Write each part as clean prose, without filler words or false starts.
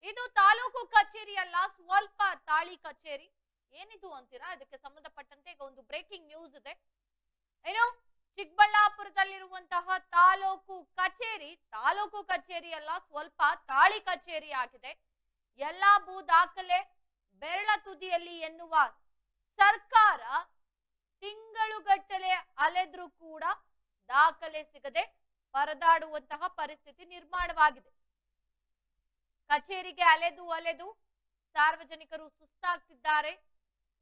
ಇದು ತಾಲೂಕು ಕಚೇರಿಯಲ್ಲ, ಸ್ವಲ್ಪ ತಾಳಿ ಕಚೇರಿ. ಏನಿದು ಅಂತೀರಾ? ಅದಕ್ಕೆ ಸಂಬಂಧಪಟ್ಟಂತೆ ಈಗ ಒಂದು ಬ್ರೇಕಿಂಗ್ ನ್ಯೂಸ್ ಇದೆ. ಏನು, ಚಿಕ್ಕಬಳ್ಳಾಪುರದಲ್ಲಿರುವಂತಹ ತಾಲೂಕು ಕಚೇರಿ ಅಲ್ಲ, ಸ್ವಲ್ಪ ತಾಳಿ ಕಚೇರಿ ಆಗಿದೆ. ಎಲ್ಲಾ ಭೂ ದಾಖಲೆ ಬೆರಳ ತುದಿಯಲ್ಲಿ ಎನ್ನುವ ಸರ್ಕಾರ ತಿಂಗಳುಗಟ್ಟಲೆ ಅಲೆದ್ರೂ ಕೂಡ ದಾಖಲೆ ಸಿಗದೆ ಪರದಾಡುವಂತಹ ಪರಿಸ್ಥಿತಿ ನಿರ್ಮಾಣವಾಗಿದೆ. ಕಚೇರಿಗೆ ಅಲೆದು ಸಾರ್ವಜನಿಕರು ಸುಸ್ತಾಗ್ತಿದ್ದಾರೆ.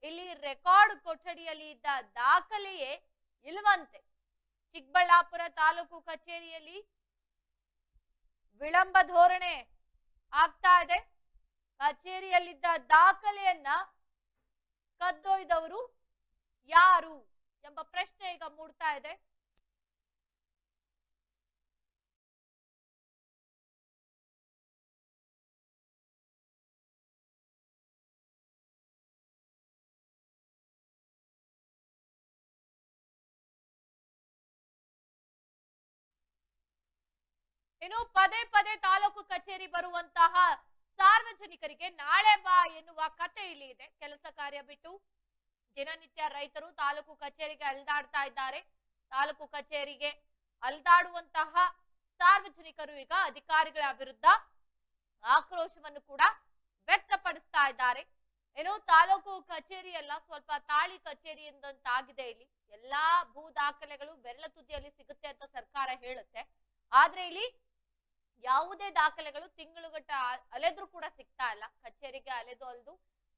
ಇಲ್ಲಿ ರೆಕಾರ್ಡ್ ಕೊಠಡಿಯಲ್ಲಿ ಇದ್ದ ದಾಖಲೆಯೇ ಇಲ್ಲವಂತೆ. ಚಿಕ್ಕಬಳ್ಳಾಪುರ ತಾಲೂಕು ಕಚೇರಿಯಲ್ಲಿ ವಿಳಂಬ ಧೋರಣೆ ಆಗ್ತಾ ಇದೆ. ಕಚೇರಿಯಲ್ಲಿದ್ದ ದಾಖಲೆಯನ್ನ ಕದ್ದೊಯ್ದವರು ಯಾರು ಎಂಬ ಪ್ರಶ್ನೆ ಈಗ ಮೂಡ್ತಾ ಇದೆ. ಇನ್ನು ಪದೇ ಪದೇ ತಾಲೂಕು ಕಚೇರಿ ಬರುವಂತಹ ಸಾರ್ವಜನಿಕರಿಗೆ ನಾಳೆ ಬಾ ಎನ್ನುವ ಕತೆ ಇಲ್ಲಿ ಇದೆ. ಕೆಲಸ ಕಾರ್ಯ ಬಿಟ್ಟು ದಿನನಿತ್ಯ ರೈತರು ತಾಲೂಕು ಕಚೇರಿಗೆ ಅಲ್ದಾಡ್ತಾ ಇದ್ದಾರೆ. ತಾಲೂಕು ಕಚೇರಿಗೆ ಅಲ್ದಾಡುವಂತಹ ಸಾರ್ವಜನಿಕರು ಈಗ ಅಧಿಕಾರಿಗಳ ವಿರುದ್ಧ ಆಕ್ರೋಶವನ್ನು ಕೂಡ ವ್ಯಕ್ತಪಡಿಸ್ತಾ ಇದ್ದಾರೆ. ಏನು, ತಾಲೂಕು ಕಚೇರಿ ಎಲ್ಲ ಸ್ವಲ್ಪ ತಾಳಿ ಕಚೇರಿ ಎಂದಂತಾಗಿದೆ. ಇಲ್ಲಿ ಎಲ್ಲಾ ಭೂ ದಾಖಲೆಗಳು ಬೆರಳ ತುದಿಯಲ್ಲಿ ಸಿಗುತ್ತೆ ಅಂತ ಸರ್ಕಾರ ಹೇಳುತ್ತೆ. ಆದ್ರೆ ಇಲ್ಲಿ ಯಾವುದೇ ದಾಖಲೆಗಳು ತಿಂಗಳುಗಟ್ಟ ಅಲೆದ್ರೂ ಕೂಡ ಸಿಗ್ತಾ ಇಲ್ಲ. ಕಚೇರಿಗೆ ಅಲೆದು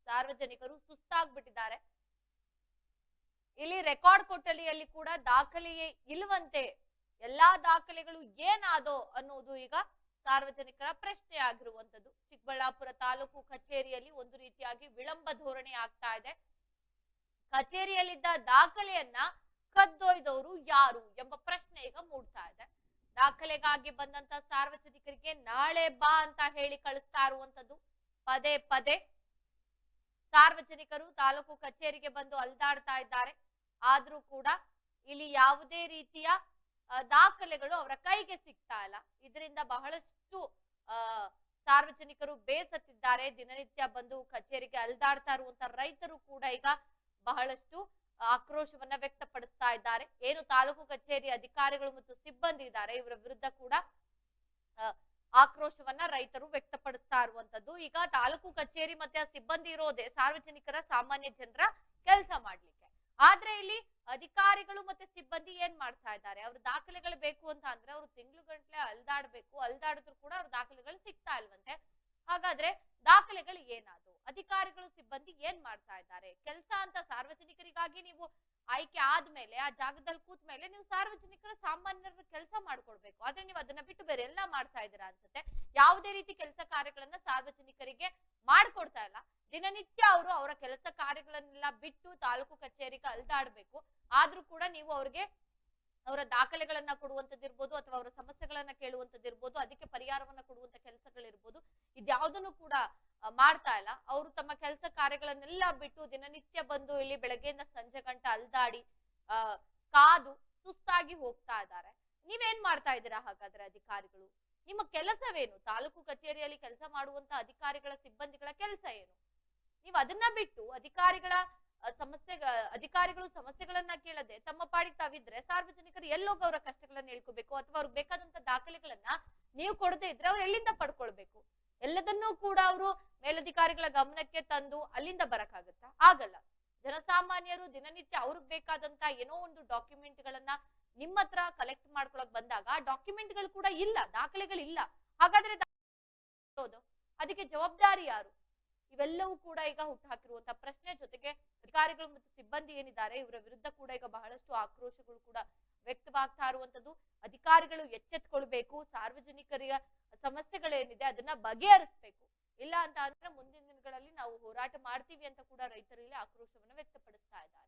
ಸಾರ್ವಜನಿಕರು ಸುಸ್ತಾಗ್ಬಿಟ್ಟಿದ್ದಾರೆ. ಇಲ್ಲಿ ರೆಕಾರ್ಡ್ ಕೊಠಡಿಯಲ್ಲಿ ಕೂಡ ದಾಖಲೆಯೇ ಇಲ್ವಂತೆ. ಎಲ್ಲಾ ದಾಖಲೆಗಳು ಏನಾದೋ ಅನ್ನೋದು ಈಗ ಸಾರ್ವಜನಿಕರ ಪ್ರಶ್ನೆ ಆಗಿರುವಂತದ್ದು. ಚಿಕ್ಕಬಳ್ಳಾಪುರ ತಾಲೂಕು ಕಚೇರಿಯಲ್ಲಿ ಒಂದು ರೀತಿಯಾಗಿ ವಿಳಂಬ ಧೋರಣೆ ಆಗ್ತಾ ಇದೆ. ಕಚೇರಿಯಲ್ಲಿದ್ದ ದಾಖಲೆಯನ್ನ ಕದ್ದೊಯ್ದವರು ಯಾರು ಎಂಬ ಪ್ರಶ್ನೆ ಈಗ ಮೂಡ್ತಾ ಇದೆ. ದಾಖಲೆಗಾಗಿ ಬಂದಂತ ಸಾರ್ವಜನಿಕರಿಗೆ ನಾಳೆ ಬಾ ಅಂತ ಹೇಳಿ ಕಳಿಸ್ತಾ ಇರುವಂತದ್ದು. ಪದೇ ಪದೇ ಸಾರ್ವಜನಿಕರು ತಾಲೂಕು ಕಚೇರಿಗೆ ಬಂದು ಅಲ್ದಾಡ್ತಾ ಇದ್ದಾರೆ. ಆದ್ರೂ ಕೂಡ ಇಲ್ಲಿ ಯಾವುದೇ ರೀತಿಯ ದಾಖಲೆಗಳು ಅವರ ಕೈಗೆ ಸಿಗ್ತಾ ಇಲ್ಲ. ಇದರಿಂದ ಬಹಳಷ್ಟು ಸಾರ್ವಜನಿಕರು ಬೇಸತ್ತಿದ್ದಾರೆ. ದಿನನಿತ್ಯ ಬಂದು ಕಚೇರಿಗೆ ಅಲ್ದಾಡ್ತಾ ಇರುವಂತ ರೈತರು ಕೂಡ ಈಗ ಬಹಳಷ್ಟು ಆಕ್ರೋಶವನ್ನ ವ್ಯಕ್ತಪಡಿಸ್ತಾ ಇದ್ದಾರೆ. ಏನು ತಾಲೂಕು ಕಚೇರಿ ಅಧಿಕಾರಿಗಳು ಮತ್ತು ಸಿಬ್ಬಂದಿ ಇದ್ದಾರೆ, ಇವರ ವಿರುದ್ಧ ಕೂಡ ಆಕ್ರೋಶವನ್ನ ರೈತರು ವ್ಯಕ್ತಪಡಿಸ್ತಾ ಇರುವಂತದ್ದು. ಈಗ ತಾಲೂಕು ಕಚೇರಿ ಮತ್ತೆ ಸಿಬ್ಬಂದಿ ಇರೋದೇ ಸಾರ್ವಜನಿಕರ ಸಾಮಾನ್ಯ ಜನರ ಕೆಲಸ ಮಾಡ್ಲಿಕ್ಕೆ. ಆದ್ರೆ ಇಲ್ಲಿ ಅಧಿಕಾರಿಗಳು ಮತ್ತೆ ಸಿಬ್ಬಂದಿ ಏನ್ ಮಾಡ್ತಾ ಇದ್ದಾರೆ, ಅವ್ರ ದಾಖಲೆಗಳು ಬೇಕು ಅಂತ ಅಂದ್ರೆ ಅವ್ರು ತಿಂಗಳುಗಂಟ್ಲೆ ಅಲ್ದಾಡಿದ್ರು ಕೂಡ ಅವ್ರ ದಾಖಲೆಗಳು ಸಿಗ್ತಾ ಇಲ್ವಂತೆ. ಹಾಗಾದ್ರೆ ದಾಖಲೆಗಳು ಏನಾದವು, ಅಧಿಕಾರಿಗಳು ಸಿಬ್ಬಂದಿ ಏನ್ ಮಾಡ್ತಾ ಇದ್ದಾರೆ? ಕೆಲಸ ಅಂತ ಸಾರ್ವಜನಿಕರಿಗಾಗಿ ನೀವು ಆಯ್ಕೆ ಆದ್ಮೇಲೆ ಆ ಜಾಗದಲ್ಲಿ ಕೂತ್ ಮೇಲೆ ನೀವು ಸಾರ್ವಜನಿಕರ ಸಾಮಾನ್ಯರ ಕೆಲಸ ಮಾಡ್ಕೊಡ್ಬೇಕು. ಆದ್ರೆ ನೀವು ಅದನ್ನ ಬಿಟ್ಟು ಬೇರೆ ಎಲ್ಲಾ ಮಾಡ್ತಾ ಇದ್ದೀರಾ ಅನ್ಸುತ್ತೆ. ಯಾವುದೇ ರೀತಿ ಕೆಲಸ ಕಾರ್ಯಗಳನ್ನ ಸಾರ್ವಜನಿಕರಿಗೆ ಮಾಡ್ಕೊಡ್ತಾ ಇಲ್ಲ. ದಿನನಿತ್ಯ ಅವರು ಅವರ ಕೆಲಸ ಕಾರ್ಯಗಳನ್ನೆಲ್ಲ ಬಿಟ್ಟು ತಾಲೂಕು ಕಚೇರಿಗೆ ಅಲ್ದಾಡ್ಬೇಕು. ಆದ್ರೂ ಕೂಡ ನೀವು ಅವ್ರಿಗೆ ಅವರ ದಾಖಲೆಗಳನ್ನ ಕೊಡುವಂತದ್ದಿರ್ಬೋದು ಅಥವಾ ಅವರ ಸಮಸ್ಯೆಗಳನ್ನ ಕೇಳುವಂತದ್ದಿರ್ಬೋದು, ಅದಕ್ಕೆ ಪರಿಹಾರವನ್ನ ಕೊಡುವಂತ ಕೆಲಸಗಳಿರ್ಬೋದು, ಇದ್ಯಾವುದನ್ನು ಕೂಡ ಮಾಡ್ತಾ ಇಲ್ಲ. ಅವರು ತಮ್ಮ ಕೆಲಸ ಕಾರ್ಯಗಳನ್ನೆಲ್ಲ ಬಿಟ್ಟು ದಿನನಿತ್ಯ ಬಂದು ಇಲ್ಲಿ ಬೆಳಗ್ಗೆಯಿಂದ ಸಂಜೆ ಗಂಟ ಅಲ್ದಾಡಿ ಕಾದು ಸುಸ್ತಾಗಿ ಹೋಗ್ತಾ ಇದ್ದಾರೆ. ನೀವೇನ್ ಮಾಡ್ತಾ ಇದ್ದೀರಾ ಹಾಗಾದ್ರೆ ಅಧಿಕಾರಿಗಳು? ನಿಮ್ಮ ಕೆಲಸವೇನು? ತಾಲೂಕು ಕಚೇರಿಯಲ್ಲಿ ಕೆಲಸ ಮಾಡುವಂತ ಅಧಿಕಾರಿಗಳ ಸಿಬ್ಬಂದಿಗಳ ಕೆಲಸ ಏನು? ನೀವು ಅದನ್ನ ಬಿಟ್ಟು ಅಧಿಕಾರಿಗಳು ಸಮಸ್ಯೆಗಳನ್ನ ಕೇಳದೆ ತಮ್ಮ ಪಾಡಿಗೆ ತಾವಿದ್ರೆ ಸಾರ್ವಜನಿಕರು ಎಲ್ಲೋಗ ಅವರ ಕಷ್ಟಗಳನ್ನ ಹೇಳ್ಕೋಬೇಕು, ಅಥವಾ ಅವ್ರಿಗೆ ಬೇಕಾದಂತ ದಾಖಲೆಗಳನ್ನ ನೀವು ಕೊಡದೇ ಇದ್ರೆ ಅವ್ರು ಎಲ್ಲಿಂದ ಪಡ್ಕೊಳ್ಬೇಕು? ಎಲ್ಲದನ್ನೂ ಕೂಡ ಅವರು ಮೇಲಧಿಕಾರಿಗಳ ಗಮನಕ್ಕೆ ತಂದು ಅಲ್ಲಿಂದ ಬರಕ್ಕಾಗತ್ತಾ? ಆಗಲ್ಲ. ಜನಸಾಮಾನ್ಯರು ದಿನನಿತ್ಯ ಅವ್ರಿಗೆ ಬೇಕಾದಂತ ಏನೋ ಒಂದು ಡಾಕ್ಯುಮೆಂಟ್ ಗಳನ್ನ ನಿಮ್ಮ ಹತ್ರ ಕಲೆಕ್ಟ್ ಮಾಡ್ಕೊಳಕ್ ಬಂದಾಗ ಆ ಡಾಕ್ಯುಮೆಂಟ್ ಗಳು ಕೂಡ ಇಲ್ಲ, ದಾಖಲೆಗಳಿಲ್ಲ. ಹಾಗಾದ್ರೆ ಅದಕ್ಕೆ ಜವಾಬ್ದಾರಿ ಯಾರು? ಇವೆಲ್ಲವೂ ಕೂಡ ಈಗ ಹುಟ್ಟುಹಾಕಿರುವಂತಹ ಪ್ರಶ್ನೆ. ಜೊತೆಗೆ ಅಧಿಕಾರಿಗಳು ಮತ್ತು ಸಿಬ್ಬಂದಿ ಏನಿದ್ದಾರೆ ಇವರ ವಿರುದ್ಧ ಕೂಡ ಈಗ ಬಹಳಷ್ಟು ಆಕ್ರೋಶಗಳು ಕೂಡ ವ್ಯಕ್ತವಾಗ್ತಾ ಇರುವಂತದ್ದು. ಅಧಿಕಾರಿಗಳು ಎಚ್ಚೆತ್ಕೊಳ್ಬೇಕು. ಸಾರ್ವಜನಿಕರ ಸಮಸ್ಯೆಗಳೇನಿದೆ ಅದನ್ನ ಬಗೆಹರಿಸಬೇಕು. ಇಲ್ಲ ಅಂತ ಅಂದ್ರೆ ಮುಂದಿನ ದಿನಗಳಲ್ಲಿ ನಾವು ಹೋರಾಟ ಮಾಡ್ತೀವಿ ಅಂತ ಕೂಡ ರೈತರು ಇಲ್ಲಿ ಆಕ್ರೋಶವನ್ನು ವ್ಯಕ್ತಪಡಿಸ್ತಾ ಇದ್ದಾರೆ.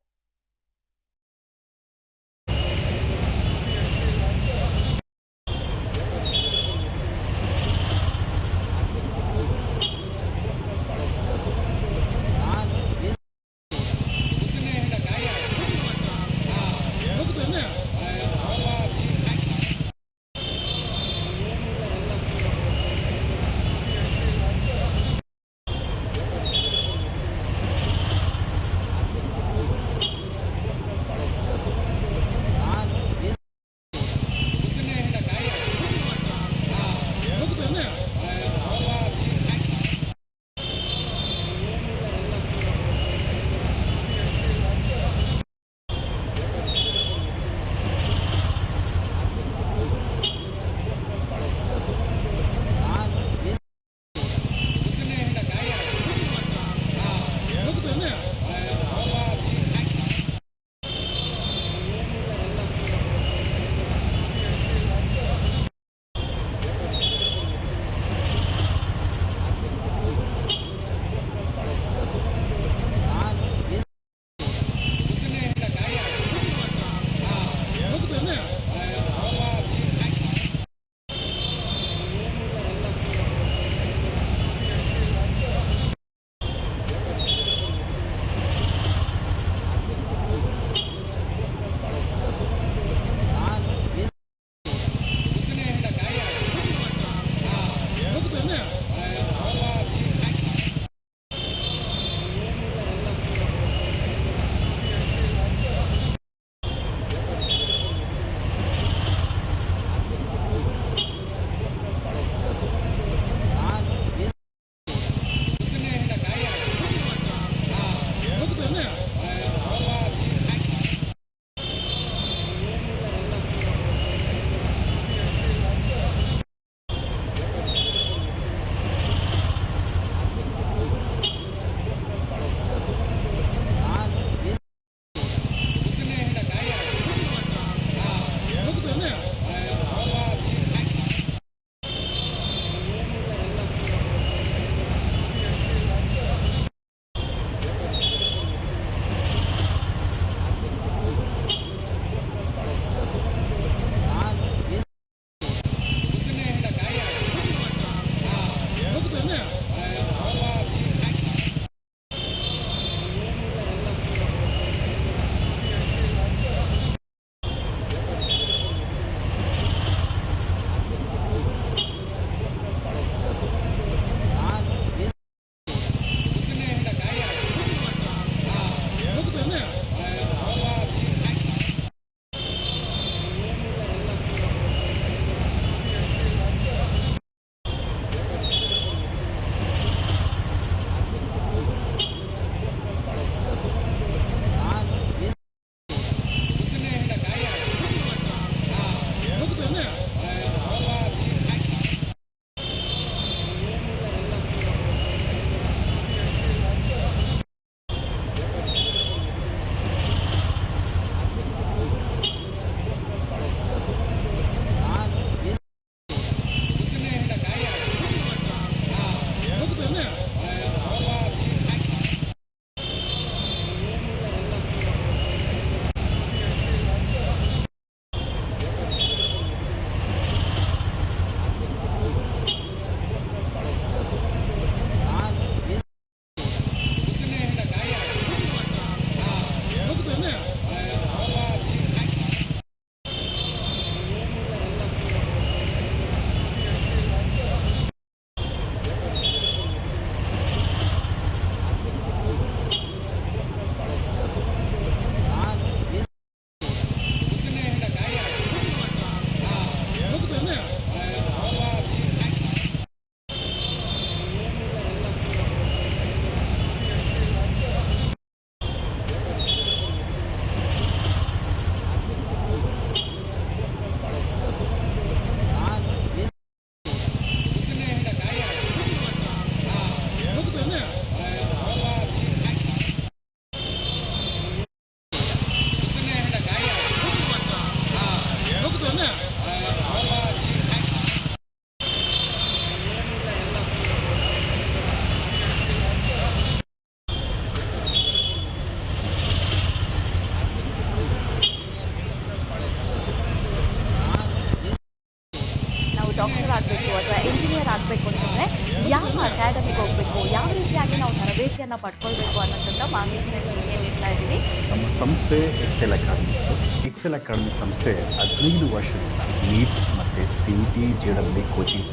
ಯಾವ ರೀತಿಯಾಗಿ ನಾವು ತರಬೇತಿಯನ್ನು ಪಡ್ಕೊಳ್ಬೇಕು ಅನ್ನೋಂಥ ಮಾಹಿತಿನ ನಿಮಗೆ ನೀಡ್ತಾ ಇದ್ದೀವಿ. ನಮ್ಮ ಸಂಸ್ಥೆ ಎಕ್ಸೆಲ್ ಅಕಾಡೆಮಿಕ್ಸ್. ಎಕ್ಸೆಲ್ ಅಕಾಡೆಮಿಕ್ ಸಂಸ್ಥೆ 15 ವರ್ಷದಿಂದ ನೀಟ್ ಮತ್ತು CET JEE ಕೋಚಿಂಗ್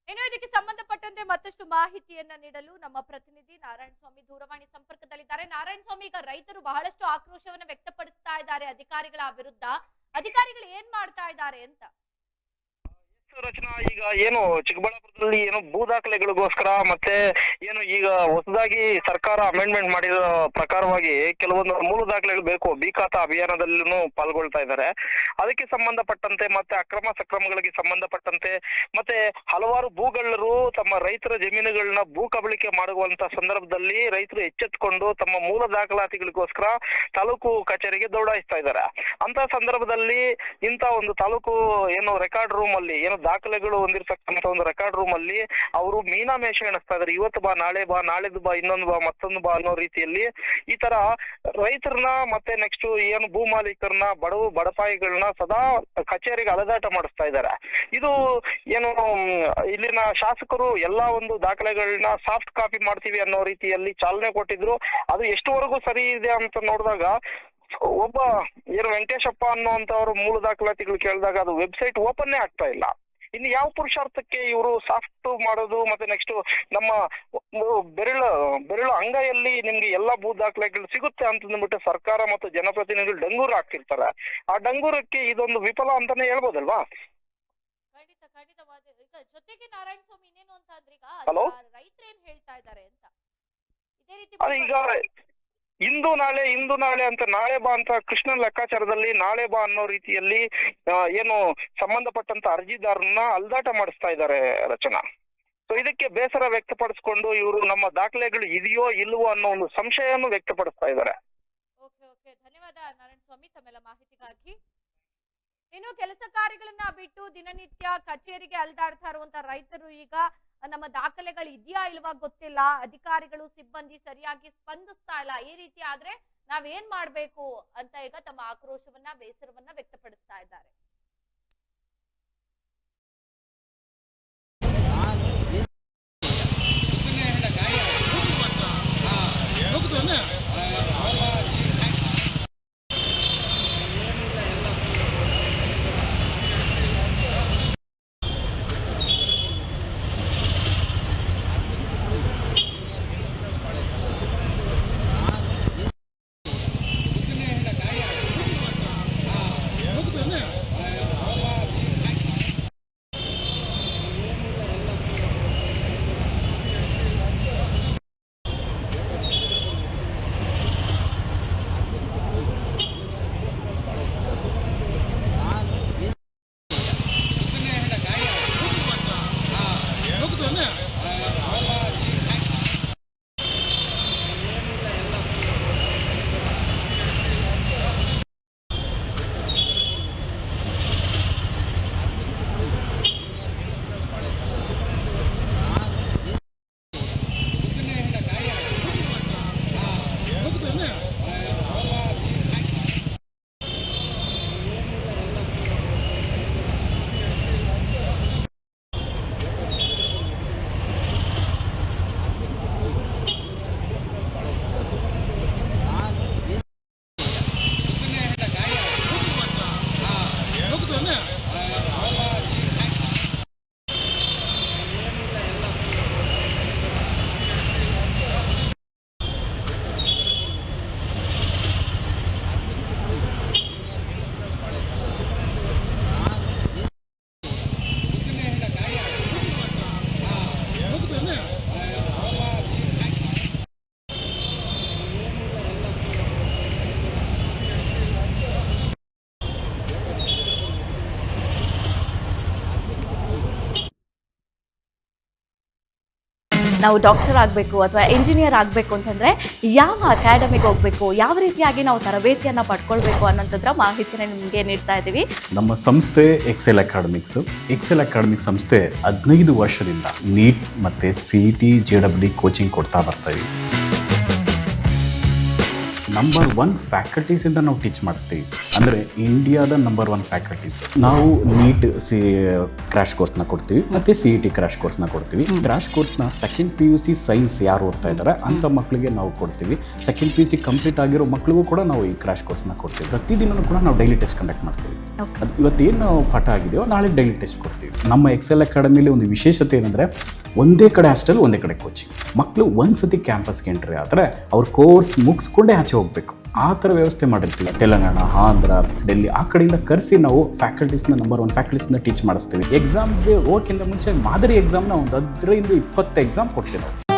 ಇನ್ನು ಇದಕ್ಕೆ ಸಂಬಂಧಪಟ್ಟಂತೆ ಮತ್ತಷ್ಟು ಮಾಹಿತಿಯನ್ನ ನೀಡಲು ನಮ್ಮ ಪ್ರತಿನಿಧಿ ನಾರಾಯಣ ಸ್ವಾಮಿ ದೂರವಾಣಿ ಸಂಪರ್ಕದಲ್ಲಿದ್ದಾರೆ. ನಾರಾಯಣ ಸ್ವಾಮಿ, ಈಗ ರೈತರು ಬಹಳಷ್ಟು ಆಕ್ರೋಶವನ್ನ ವ್ಯಕ್ತಪಡಿಸ್ತಾ ಇದ್ದಾರೆ ಅಧಿಕಾರಿಗಳ ವಿರುದ್ಧ. ಅಧಿಕಾರಿಗಳು ಏನ್ ಮಾಡ್ತಾ ಇದ್ದಾರೆ ಅಂತ? ರಚನಾ, ಈಗ ಏನು ಚಿಕ್ಕಬಳ್ಳಾಪುರದಲ್ಲಿ ಏನು ಭೂ ದಾಖಲೆಗಳಿಗೋಸ್ಕರ ಮತ್ತೆ ಏನು ಈಗ ಹೊಸದಾಗಿ ಸರ್ಕಾರ ಅಮೆಂಡ್ಮೆಂಟ್ ಮಾಡಿರೋ ಪ್ರಕಾರವಾಗಿ ಕೆಲವೊಂದು ಮೂಲ ದಾಖಲೆಗಳು ಬೇಕು, ಬಿ ಖಾತಾ ಅಭಿಯಾನದಲ್ಲೂ ಪಾಲ್ಗೊಳ್ತಾ ಇದ್ದಾರೆ. ಅದಕ್ಕೆ ಸಂಬಂಧಪಟ್ಟಂತೆ ಮತ್ತೆ ಅಕ್ರಮ ಸಕ್ರಮಗಳಿಗೆ ಸಂಬಂಧಪಟ್ಟಂತೆ ಮತ್ತೆ ಹಲವಾರು ಭೂಗಳ್ಳರು ತಮ್ಮ ರೈತರ ಜಮೀನುಗಳನ್ನ ಭೂ ಕಬಳಿಕೆ ಮಾಡುವಂತ ಸಂದರ್ಭದಲ್ಲಿ ರೈತರು ಎಚ್ಚೆತ್ತುಕೊಂಡು ತಮ್ಮ ಮೂಲ ದಾಖಲಾತಿಗಳಿಗೋಸ್ಕರ ತಾಲೂಕು ಕಚೇರಿಗೆ ದೌಡಾಯಿಸ್ತಾ ಇದ್ದಾರೆ. ಅಂತ ಸಂದರ್ಭದಲ್ಲಿ ಇಂತ ಒಂದು ತಾಲೂಕು ಏನು ರೆಕಾರ್ಡ್ ರೂಮ್ ಅಲ್ಲಿ ಏನು ದಾಖಲೆಗಳು ಹೊಂದಿರತಕ್ಕಂತ ಒಂದು ರೆಕಾರ್ಡ್ ರೂಮ್ ಅಲ್ಲಿ ಅವರು ಮೀನಾಮೇಷ ಎಣಿಸ್ತಾ ಇದ್ದಾರೆ. ಇವತ್ತು ಬಾ, ನಾಳೆ ಬಾ, ನಾಳೆದು ಬಾ, ಇನ್ನೊಂದು ಬಾ, ಮತ್ತೊಂದು ಬಾ ಅನ್ನೋ ರೀತಿಯಲ್ಲಿ ಈ ತರ ರೈತರನ್ನ ಮತ್ತೆ ನೆಕ್ಸ್ಟ್ ಏನು ಭೂ ಮಾಲೀಕರನ್ನ ಬಡಪಾಯಿಗಳನ್ನ ಸದಾ ಕಚೇರಿಗೆ ಅಲೆದಾಟ ಮಾಡಿಸ್ತಾ ಇದ್ದಾರೆ. ಇದು ಏನು ಇಲ್ಲಿನ ಶಾಸಕರು ಎಲ್ಲಾ ಒಂದು ದಾಖಲೆಗಳನ್ನ ಸಾಫ್ಟ್ ಕಾಪಿ ಮಾಡ್ತೀವಿ ಅನ್ನೋ ರೀತಿಯಲ್ಲಿ ಚಾಲನೆ ಕೊಟ್ಟಿದ್ರು. ಅದು ಎಷ್ಟುವರೆಗೂ ಸರಿ ಇದೆ ಅಂತ ನೋಡಿದಾಗ ಒಬ್ಬ ಏನು ವೆಂಕಟೇಶಪ್ಪ ಅನ್ನುವಂತವ್ರು ಮೂಲ ದಾಖಲಾತಿಗಳು ಕೇಳಿದಾಗ ಅದು ವೆಬ್ಸೈಟ್ ಓಪನ್ನೇ ಆಗ್ತಾ ಇಲ್ಲ. ಇನ್ನು ಯಾವ ಪುರುಷಾರ್ಥಕ್ಕೆ ಇವರು ಸಾಫ್ಟ್ ಮಾಡೋದು ಮತ್ತೆ ನೆಕ್ಸ್ಟ್ ನಮ್ಮ ಬೆರಳು ಅಂಗೈಯಲ್ಲಿ ನಿಮ್ಗೆ ಎಲ್ಲಾ ಭೂ ದಾಖಲೆಗಳು ಸಿಗುತ್ತೆ ಅಂತಂದ್ಬಿಟ್ಟು ಸರ್ಕಾರ ಮತ್ತು ಜನಪ್ರತಿನಿಧಿಗಳು ಡಂಗೂರು ಹಾಕ್ತಿರ್ತಾರೆ. ಆ ಡಂಗೂರಕ್ಕೆ ಇದೊಂದು ವಿಫಲ ಅಂತಾನೆ ಹೇಳ್ಬೋದಲ್ವಾ? ಖಂಡಿತವಾದ. ಈಗ ಜೊತೆಗೆ ನಾರಾಯಣ ಸ್ವಾಮಿ ಇನ್ನೇನು ಅಂತ ಅಂದ್ರೆ, ಈಗ ಹಲೋ, ರೈತರು ಏನ್ ಹೇಳ್ತಾ ಇದ್ದಾರೆ ಅಂತ ಇದೇ ರೀತಿ ಅದು ಈಗ ಇಂದು ನಾಳೆ ಅಂತ ನಾಳೆ ಬಾ ಅಂತ ಕೃಷ್ಣನ್ ಲೆಕ್ಕಾಚಾರದಲ್ಲಿ ನಾಳೆ ಬಾ ಅನ್ನೋ ರೀತಿಯಲ್ಲಿ ಏನು ಸಂಬಂಧಪಟ್ಟಂತ ಅರ್ಜಿದಾರನ್ನ ಅಲ್ದಾಟ ಮಾಡಿಸ್ತಾ ಇದ್ದಾರೆ ರಚನಾ. ಸೊ ಇದಕ್ಕೆ ಬೇಸರ ವ್ಯಕ್ತಪಡಿಸ್ಕೊಂಡು ಇವರು ನಮ್ಮ ದಾಖಲೆಗಳು ಇದೆಯೋ ಇಲ್ವೋ ಅನ್ನೋ ಒಂದು ಸಂಶಯವನ್ನು ವ್ಯಕ್ತಪಡಿಸ್ತಾ ಇದ್ದಾರೆ. ಓಕೆ, ಧನ್ಯವಾದ ನಾರಾಯಣ ಸ್ವಾಮಿ ತಮ್ಮೆಲ್ಲ ಮಾಹಿತಿಗಾಗಿ. ಇನ್ನು ಕೆಲಸ ಕಾರ್ಯಗಳನ್ನ ಬಿಟ್ಟು ದಿನನಿತ್ಯ ಕಚೇರಿಗೆ ಅಲ್ದಾಡ್ತಾ ಇರುವಂತ ರೈತರು ಈಗ ನಮ್ಮ ದಾಖಲೆಗಳು ಇದೆಯಾ ಇಲ್ವಾ ಗೊತ್ತಿಲ್ಲ, ಅಧಿಕಾರಿಗಳು ಸಿಬ್ಬಂದಿ ಸರಿಯಾಗಿ ಸ್ಪಂದಿಸ್ತಾ ಇಲ್ಲ, ಈ ರೀತಿ ಆದ್ರೆ ನಾವೇನ್ ಮಾಡ್ಬೇಕು ಅಂತ ಈಗ ತಮ್ಮ ಆಕ್ರೋಶವನ್ನ ಬೇಸರವನ್ನ ವ್ಯಕ್ತಪಡಿಸ್ತಾ ಇದ್ದಾರೆ. ನಾವು ಡಾಕ್ಟರ್ ಆಗಬೇಕು ಅಥವಾ ಇಂಜಿನಿಯರ್ ಆಗಬೇಕು ಅಂತಂದರೆ ಯಾವ ಅಕಾಡೆಮಿಗೆ ಹೋಗಬೇಕು, ಯಾವ ರೀತಿಯಾಗಿ ನಾವು ತರಬೇತಿಯನ್ನು ಪಡ್ಕೊಳ್ಬೇಕು ಅನ್ನೋಂಥದ್ರ ಮಾಹಿತಿನ ನಿಮಗೆ ನೀಡ್ತಾ ಇದ್ದೀವಿ. ನಮ್ಮ ಸಂಸ್ಥೆ ಎಕ್ಸೆಲ್ ಅಕಾಡೆಮಿಕ್ಸು. ಎಕ್ಸೆಲ್ ಅಕಾಡೆಮಿಕ್ ಸಂಸ್ಥೆ 15 ವರ್ಷದಿಂದ ನೀಟ್ ಮತ್ತು CET JEE ಕೋಚಿಂಗ್ ಕೊಡ್ತಾ ಬರ್ತಾಯಿವಿ. ನಂಬರ್ 1 ಫ್ಯಾಕಲ್ಟೀಸಿಂದ ನಾವು ಟೀಚ್ ಮಾಡಿಸ್ತೀವಿ. ಅಂದರೆ ಇಂಡಿಯಾದ ನಂಬರ್ 1 ಫ್ಯಾಕಲ್ಟೀಸ್. ನಾವು ನೀಟ್ ಕ್ರ್ಯಾಶ್ ಕೋರ್ಸ್ನ ಕೊಡ್ತೀವಿ ಮತ್ತು CET ಕ್ರ್ಯಾಶ್ ಕೋರ್ಸ್ನ ಕೊಡ್ತೀವಿ. ಕ್ರ್ಯಾಶ್ ಕೋರ್ಸ್ನ ಸೆಕೆಂಡ್ PUC ಸೈನ್ಸ್ ಯಾರು ಓದ್ತಾ ಇದ್ದಾರೆ ಅಂಥ ಮಕ್ಕಳಿಗೆ ನಾವು ಕೊಡ್ತೀವಿ. ಸೆಕೆಂಡ್ PUC ಕಂಪ್ಲೀಟ್ ಆಗಿರೋ ಮಕ್ಕಳಿಗೂ ಕೂಡ ನಾವು ಈ ಕ್ರ್ಯಾಶ್ ಕೋರ್ಸ್ನ ಕೊಡ್ತೀವಿ. ಪ್ರತಿದಿನವೂ ಕೂಡ ನಾವು ಡೈಲಿ ಟೆಸ್ಟ್ ಕಂಡಕ್ಟ್ ಮಾಡ್ತೀವಿ. ಅದು ಇವತ್ತೇನು ಪಾಠ ಆಗಿದೆಯೋ ನಾಳೆ ಡೈಲಿ ಟೆಸ್ಟ್ ಕೊಡ್ತೀವಿ. ನಮ್ಮ ಎಕ್ಸೆಲ್ ಅಕಾಡೆಮಿಲಿ ಒಂದು ವಿಶೇಷತೆ ಏನಂದರೆ ಒಂದೇ ಕಡೆ ಹಾಸ್ಟೆಲ್, ಒಂದೇ ಕಡೆ ಕೋಚಿಂಗ್. ಮಕ್ಕಳು ಒಂದು ಸತಿ ಕ್ಯಾಂಪಸ್ಗೆ ಎಂಟ್ರಿ ಆದರೆ ಅವ್ರ ಕೋರ್ಸ್ ಮುಗಿಸ್ಕೊಂಡೇ ಆಚೆ ಹೋಗಬೇಕು, ಆ ಥರ ವ್ಯವಸ್ಥೆ ಮಾಡಿರ್ತೀವಿ. ತೆಲಂಗಾಣ, ಆಂಧ್ರ, ಡೆಲ್ಲಿ ಆ ಕಡೆಯಿಂದ ಕರೆಸಿ ನಾವು ಫ್ಯಾಕಲ್ಟೀಸ್ನ ನಂಬರ್ 1 ಫ್ಯಾಕಲ್ಟೀಸ್ನ ಟೀಚ್ ಮಾಡಿಸ್ತೀವಿ. ಎಕ್ಸಾಮ್ಗೆ ಹೋಗೋಕ್ಕಿಂತ ಮುಂಚೆ ಮಾದರಿ ಎಕ್ಸಾಮ್ನ ಒಂದು 15-20 ಎಕ್ಸಾಮ್ ಕೊಡ್ತೀವಿ ನಾವು.